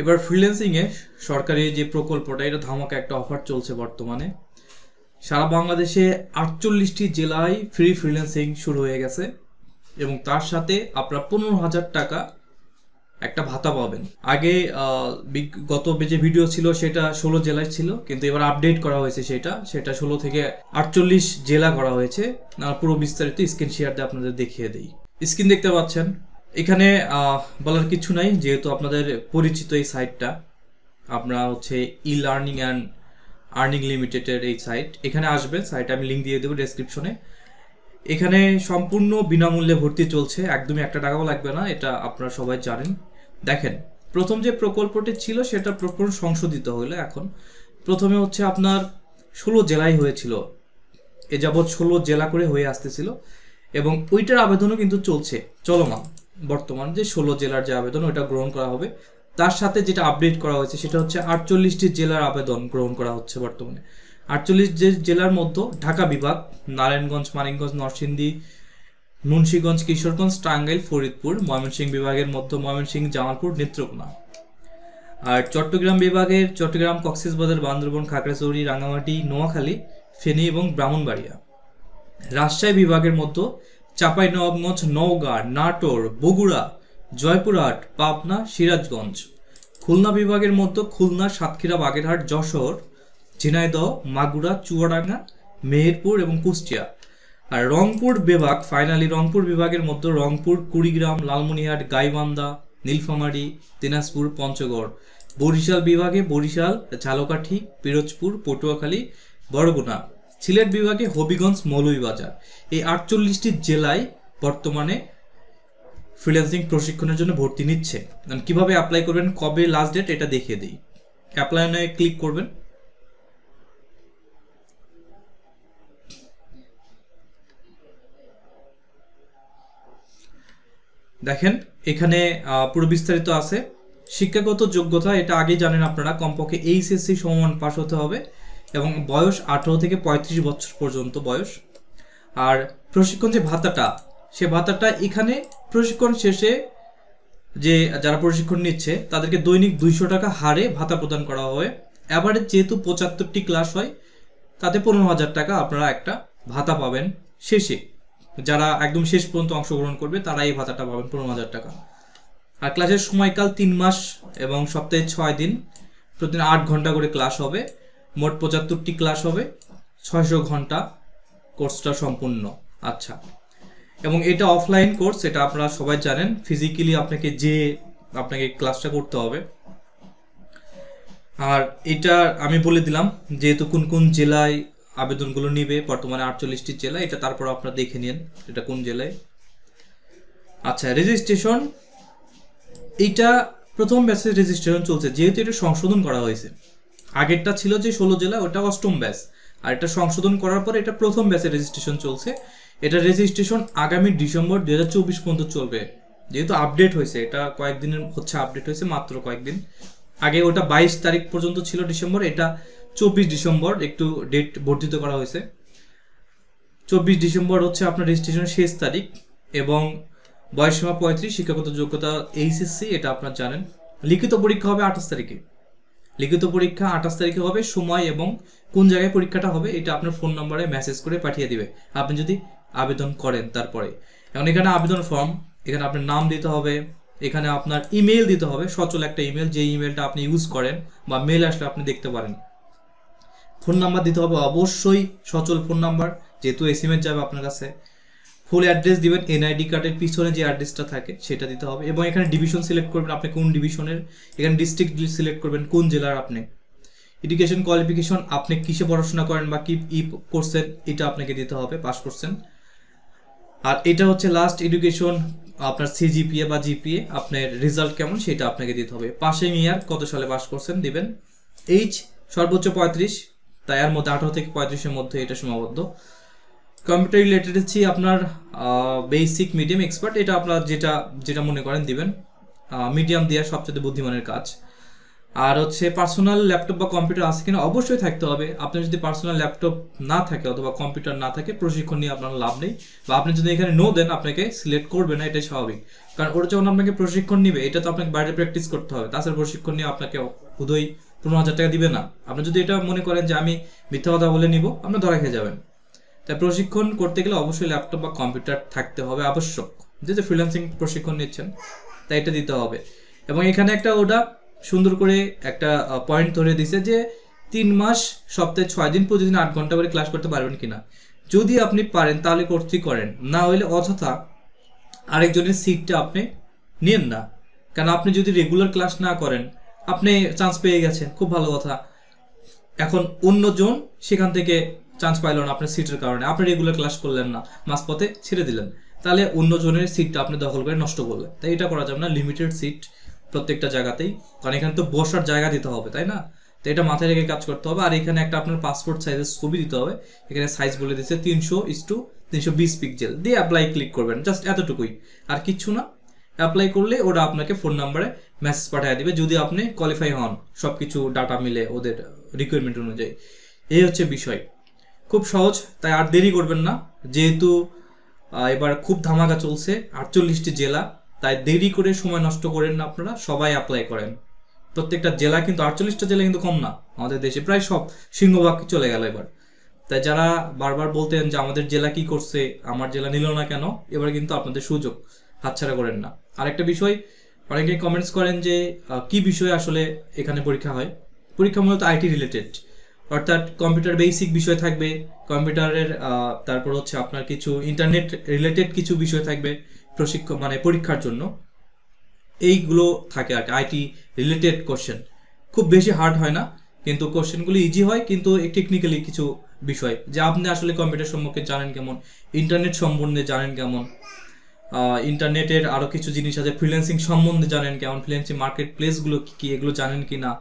এবার ফ্রিল্যান্সিংয়ে সরকারি যে প্রকল্পটা, এটা ধামাকা একটা অফার চলছে বর্তমানে। সারা বাংলাদেশে 48টি জেলায় ফ্রি ফ্রিল্যান্সিং শুরু হয়ে গেছে এবং তার সাথে আপনারা 15,000 টাকা একটা ভাতা পাবেন। আগে গত যে ভিডিও ছিল সেটা 16 জেলায় ছিল, কিন্তু এবার আপডেট করা হয়েছে, সেটা 16 থেকে 48 জেলা করা হয়েছে। পুরো বিস্তারিত স্ক্রিন শেয়ার দিয়ে আপনাদের দেখিয়ে দিই। স্ক্রিন দেখতে পাচ্ছেন। এখানে বলার কিছু নাই, যেহেতু আপনাদের পরিচিত এই সাইটটা, আপনারা হচ্ছে ই লার্নিং অ্যান্ড আর্নিং লিমিটেডের এই সাইট। এখানে আসবেন, সাইট আমি লিঙ্ক দিয়ে দেবো ডেসক্রিপশনে। এখানে সম্পূর্ণ বিনামূল্যে ভর্তি চলছে, একদমই একটা টাকাও লাগবে না, এটা আপনারা সবাই জানেন। দেখেন, প্রথম যে প্রকল্পটি ছিল সেটা প্রকল্প সংশোধিত হলো। এখন প্রথমে হচ্ছে আপনার 16 জেলায় হয়েছিল, এ যাবৎ 16 জেলা করে হয়ে আসতেছিল এবং ওইটার আবেদনও কিন্তু চলছে, চলমান। বর্তমান যে 16 জেলার যে আবেদন, ওইটা গ্রহণ করা হবে। তার সাথে যেটা আপডেট করা হয়েছে সেটা হচ্ছে 48টি জেলার আবেদন গ্রহণ করা হচ্ছে বর্তমানে। 48 জেলার মধ্যে ঢাকা বিভাগ, নারায়ণগঞ্জ, মানিকগঞ্জ, নরসিংদী, মুন্সিগঞ্জ, কিশোরগঞ্জ, টাঙ্গাইল, ফরিদপুর। ময়মনসিংহ বিভাগের মধ্যে ময়মনসিংহ, জামালপুর, নেত্রকোনা। আর চট্টগ্রাম বিভাগের চট্টগ্রাম, কক্সবাজার, বান্দরবান, খাগড়াছড়ি, রাঙ্গামাটি, নোয়াখালী, ফেনী এবং ব্রাহ্মণবাড়িয়া। রাজশাহী বিভাগের মধ্যে চাঁপাইনবাবগঞ্জ, নওগাঁ, নাটোর, বগুড়া, জয়পুরহাট, পাবনা, সিরাজগঞ্জ। খুলনা বিভাগের মধ্যে খুলনা, সাতক্ষীরা, বাগেরহাট, যশোর, ঝিনাইদহ, মাগুরা, চুয়াডাঙ্গা, মেহেরপুর এবং কুষ্টিয়া। আর রংপুর বিভাগ, ফাইনালি রংপুর বিভাগের মধ্যে রংপুর, কুড়িগ্রাম, লালমনিরহাট, গাইবান্ধা, নীলফামারী, দিনাজপুর, পঞ্চগড়। বরিশাল বিভাগে বরিশাল, ঝালকাঠি, পিরোজপুর, পটুয়াখালী, বরগুনা। সিলেট বিভাগে হবিগঞ্জ, মৌলভীবাজার। এই 48টি জেলায় বর্তমানে ফ্রিল্যান্সিং প্রশিক্ষণের জন্য ভর্তি নিচ্ছে। কিভাবে অ্যাপ্লাই করবেন, কবে লাস্ট ডেট, এটা দেখিয়ে দিই। অ্যাপ্লাই নয় ক্লিক করবেন। দেখেন, এখানে পুরো বিস্তারিত আছে। শিক্ষাগত যোগ্যতা, এটা আগেই জানেন আপনারা, কমপক্ষে এইচএসসি সমমান পাস হতে হবে এবং বয়স 18 থেকে 35 বছর পর্যন্ত বয়স। আর প্রশিক্ষণ যে ভাতাটা, সে ভাতাটা এখানে প্রশিক্ষণ শেষে যে যারা প্রশিক্ষণ নিচ্ছে তাদেরকে দৈনিক 200 টাকা হারে ভাতা প্রদান করা হয়। এবারে যেহেতু 75টি ক্লাস হয়, তাতে 15,000 টাকা আপনারা একটা ভাতা পাবেন শেষে। যারা একদম শেষ পর্যন্ত অংশগ্রহণ করবে তারা এই ভাতাটা পাবেন 15,000 টাকা। আর ক্লাসের সময়কাল 3 মাস এবং সপ্তাহে 6 দিন, প্রতিদিন 8 ঘন্টা করে ক্লাস হবে। মোট 75টি ক্লাস হবে, 600 ঘন্টা কোর্সটা সম্পূর্ণ। আচ্ছা, এবং এটা অফলাইন কোর্স, এটা আপনারা সবাই জানেন। ফিজিক্যালি আপনাকে ক্লাসটা করতে হবে। আর এটা আমি বলে দিলাম যেহেতু কোন কোন জেলায় আবেদনগুলো নিবে। বর্তমানে 48টি জেলা, এটা তারপর আপনারা দেখে নিন এটা কোন জেলায়। আচ্ছা, রেজিস্ট্রেশন, এইটা প্রথম ব্যাচের রেজিস্ট্রেশন চলছে, যেহেতু এটা সংশোধন করা হয়েছে। আগেরটা ছিল যে 16 জেলা, ওটা 8ম ব্যাচ, আর এটা সংশোধন করার পর এটা প্রথম ব্যাচের রেজিস্ট্রেশন চলছে। এটা রেজিস্ট্রেশন আগামী ডিসেম্বর 2024 পর্যন্ত চলবে। যেহেতু আপডেট হয়েছে, এটা কয়েকদিনের হচ্ছে আপডেট হয়েছে, মাত্র কয়েকদিন আগে। ওটা 22 তারিখ পর্যন্ত ছিল ডিসেম্বর, এটা 24 ডিসেম্বর একটু ডেট বর্ধিত করা হয়েছে। 24 ডিসেম্বর হচ্ছে আপনার রেজিস্ট্রেশনের শেষ তারিখ এবং বয়সসীমা 35, শিক্ষাগত যোগ্যতা এইচএসসি, এটা আপনারা জানেন। লিখিত পরীক্ষা হবে 28 তারিখে। লিখিত পরীক্ষা 28 তারিখে হবে। সময় এবং কোন জায়গায় পরীক্ষাটা হবে এটা আপনার ফোন নম্বরে মেসেজ করে পাঠিয়ে দিবে আপনি যদি আবেদন করেন। তারপরে এখন এখানে আবেদন ফর্ম, এখানে আপনার নাম দিতে হবে, এখানে আপনার ইমেল দিতে হবে, সচল একটা ইমেল, যে ইমেলটা আপনি ইউজ করেন বা মেল আসলে আপনি দেখতে পারেন। ফোন নাম্বার দিতে হবে, অবশ্যই সচল ফোন নাম্বার, যেহেতু এসএমএস যাবে আপনার কাছে। ফুল অ্যাড্রেস দিবেন, এনআইডি কার্ডের পিছনে যে অ্যাড্রেসটা থাকে সেটা দিতে হবে। এবং এখানে ডিভিশন সিলেক্ট করবেন, আপনি কোন ডিভিশনের। এখানে ডিস্ট্রিক্ট সিলেক্ট করবেন, কোন জেলার আপনি। এডুকেশন কোয়ালিফিকেশন, আপনি কিসে পড়াশোনা করেন বা কি করছেন এটা আপনাকে দিতে হবে, পাস করছেন। আর এটা হচ্ছে লাস্ট এডুকেশন, আপনার সিজিপিএ বা জিপিএ, আপনার রেজাল্ট কেমন সেটা আপনাকে দিতে হবে। পাসিং ইয়ার, কত সালে পাস করছেন দিবেন। এইজ সর্বোচ্চ 35, তাই এর মধ্যে 18 থেকে 35-এর মধ্যে এটা সীমাবদ্ধ। কম্পিউটার লিটারেসি আপনার বেসিক, মিডিয়াম, এক্সপার্ট, এটা আপনার যেটা মনে করেন দিবেন। মিডিয়াম দেওয়া সবচেয়ে বুদ্ধিমানের কাজ। আর হচ্ছে পার্সোনাল ল্যাপটপ বা কম্পিউটার আছে কিনা অবশ্যই থাকতে হবে। আপনার যদি পার্সোনাল ল্যাপটপ না থাকে অথবা কম্পিউটার না থাকে, প্রশিক্ষণ নিয়ে আপনার লাভ নেই, বা আপনি যদি এখানে নো দেন আপনাকে সিলেক্ট করবে না, এটাই স্বাভাবিক। কারণ ওরা যখন আপনাকে প্রশিক্ষণ নিবে এটা তো আপনাকে বাইরে প্র্যাকটিস করতে হবে, তাছাড়া প্রশিক্ষণ নিয়ে আপনাকে হুদয় 15,000 টাকা দিবে না। আপনি যদি এটা মনে করেন যে আমি মিথ্যা কথা বলে নিব, আপনি ধরা খেয়ে যাবেন। তাই প্রশিক্ষণ করতে গেলে অবশ্যই ল্যাপটপ বা কম্পিউটার থাকতে হবে আবশ্যক। যে ফ্রিল্যান্সিং প্রশিক্ষণ নিচ্ছেন তাই এটা দিতে হবে। এবং এখানে একটা ওটা সুন্দর করে একটা পয়েন্ট ধরে দিছে যে 3 মাস সপ্তাহে 6 দিন প্রতিদিন 8 ঘন্টা করে ক্লাস করতে পারবেন কিনা। যদি আপনি পারেন তাহলে করতেই করেন, না হলে অযথা আরেকজনের সিটটা আপনি নিয়েন না। কারণ আপনি যদি রেগুলার ক্লাস না করেন, আপনি চান্স পেয়ে গেছেন, খুব ভালো কথা। এখন অন্যজন সেখান থেকে চান্স পাইল না আপনার সিটের কারণে, আপনি রেগুলার ক্লাস করলেন না, মাঝপথে ছেড়ে দিলেন, তাহলে অন্যজনের সিটটা আপনি দখল করে নষ্ট করলেন। তাই এটা করা যাবে না, লিমিটেড সিট প্রত্যেকটা জায়গাতেই, কারণ এখানে তো বসার জায়গা দিতে হবে, তাই না? তো এটা মাথায় রেখে কাজ করতে হবে। আর এখানে একটা আপনার পাসপোর্ট সাইজের ছবি দিতে হবে। এখানে সাইজ বলে দিচ্ছে 300:320 পিক্সেল দিয়ে অ্যাপ্লাই ক্লিক করবেন, জাস্ট এতটুকুই, আর কিচ্ছু না। অ্যাপ্লাই করলে ওরা আপনাকে ফোন নাম্বারে মেসেজ পাঠিয়ে দিবে যদি আপনি কোয়ালিফাই হন, সবকিছু ডাটা মিলে ওদের রিকোয়ারমেন্ট অনুযায়ী। এই হচ্ছে বিষয়, খুব সহজ। তাই আর দেরি করবেন না, যেহেতু এবার খুব ধামাকা চলছে 48টি জেলা, তাই দেরি করে সময় নষ্ট করেন না, আপনারা সবাই অ্যাপ্লাই করেন। প্রত্যেকটা জেলা কিন্তু 48টা জেলা কিন্তু কম না, আমাদের দেশে প্রায় সব সিংহভাগ চলে গেল এবার। তাই যারা বারবার বলতেন যে আমাদের জেলা কি করছে, আমার জেলা নিল না কেন, এবার কিন্তু আপনাদের সুযোগ হাতছাড়া করেন না। আরেকটা বিষয়, অনেকে কমেন্টস করেন যে কি বিষয়ে আসলে এখানে পরীক্ষা হয়। পরীক্ষা মূলত আইটি রিলেটেড, অর্থাৎ কম্পিউটার বেসিক বিষয় থাকবে, কম্পিউটারের তারপর হচ্ছে আপনার কিছু ইন্টারনেট রিলেটেড কিছু বিষয় থাকবে প্রশিক্ষণ মানে পরীক্ষার জন্য। এইগুলো থাকে আর আইটি রিলেটেড কোশ্চেন, খুব বেশি হার্ড হয় না, কিন্তু কোশ্চেনগুলো ইজি হয়, কিন্তু টেকনিক্যালি কিছু বিষয় যে আপনি আসলে কম্পিউটার সম্পর্কে জানেন কেমন, ইন্টারনেট সম্বন্ধে জানেন কেমন, ইন্টারনেটের আরও কিছু জিনিস আছে, ফ্রিল্যান্সিং সম্বন্ধে জানেন কেমন, ফ্রিল্যান্সিং মার্কেট প্লেসগুলো কী কী এগুলো জানেন কি না,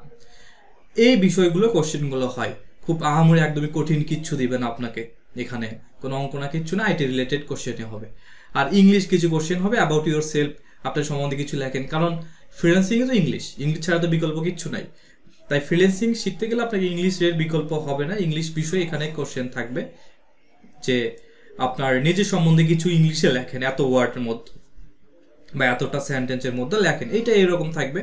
এই বিষয়গুলো কোশ্চেনগুলো হয়। খুব আহামরি একদমই কঠিন কিচ্ছু দিবেন আপনাকে, এখানে কোনো অঙ্ক না কিচ্ছু না, আইটি রিলেটেড কোশ্চেনই হবে। আর ইংলিশ কিছু কোশ্চেন হবে, অ্যাবাউট ইউর সেলফ, আপনার সম্বন্ধে কিছু লেখেন, কারণ ফ্রিল্যান্সিংয়ে তো ইংলিশ ছাড়া তো বিকল্প কিচ্ছু নাই। তাই ফ্রিল্যান্সিং শিখতে গেলে আপনাকে ইংলিশের বিকল্প হবে না, ইংলিশ বিষয়ে এখানে কোশ্চেন থাকবে যে আপনার নিজের সম্বন্ধে কিছু ইংলিশে লেখেন, এত ওয়ার্ডের মধ্যে বা এতটা সেন্টেন্সের মধ্যে লেখেন, এইটা এরকম থাকবে।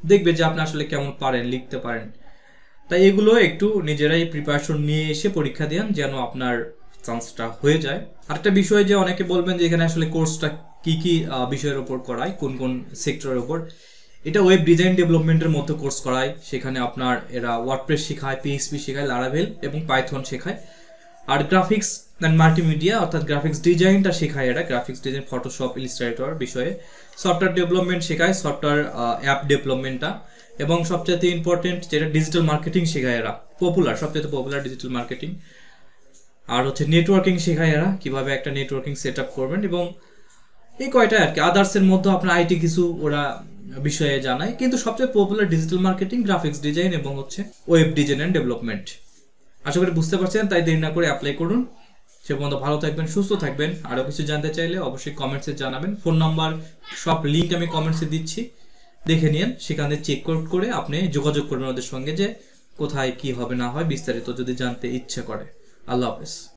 দেখবে যে আপনি আসলে কেমন পারেন, লিখতে পারেন। তাই এগুলো একটু নিজেরাই প্রিপারেশন নিয়ে এসে পরীক্ষা দেন, যেন আপনার চান্সটা হয়ে যায়। আরেকটা বিষয় যে অনেকে বলবেন যে এখানে আসলে কোর্সটা কি কি বিষয়ের উপর করায়, কোন কোন সেক্টরের উপর। এটা ওয়েব ডিজাইন ডেভেলপমেন্টের মতো কোর্স করায়, সেখানে আপনার এরা ওয়ার্ডপ্রেস শেখায়, পিএইচপি শেখায়, লারাভেল এবং পাইথন শেখায়। আর গ্রাফিক্স অ্যান্ড মাল্টিমিডিয়া অর্থাৎ গ্রাফিক্স ডিজাইনটা শেখায় এরা, গ্রাফিক্স ডিজাইন, ফটোশপ, ইলাস্ট্রেটর বিষয়ে। সফটওয়্যার ডেভেলপমেন্ট শেখায়, সফটওয়্যার অ্যাপ ডেভেলপমেন্টটা। এবং সবচেয়ে ইম্পর্টেন্ট যেটা ডিজিটাল মার্কেটিং শেখায় এরা, সবচেয়ে পপুলার ডিজিটাল মার্কেটিং। আর হচ্ছে নেটওয়ার্কিং শেখায় এরা, কিভাবে একটা নেটওয়ার্কিং সেট আপ করবেন। এবং এই কয়টা আর কি, আদার্সের মধ্যে আপনার আইটি কিছু ওরা বিষয়ে জানায়, কিন্তু সবচেয়ে popular digital marketing, graphics design এবং হচ্ছে ওয়েব ডিজাইন অ্যান্ড ডেভেলপমেন্ট। আশা করি বুঝতে পারছেন, তাই দেরি না করে অ্যাপ্লাই করুন। সে পর্যন্ত ভালো থাকবেন, সুস্থ থাকবেন। আরও কিছু জানতে চাইলে অবশ্যই কমেন্টসে জানাবেন। ফোন নাম্বার সব লিঙ্ক আমি কমেন্টসে দিচ্ছি, দেখে নিন, সেখান থেকে চেক করে আপনি যোগাযোগ করবেন ওদের সঙ্গে যে কোথায় কি হবে না হয় বিস্তারিত যদি জানতে ইচ্ছে করে। আল্লাহ হাফেজ।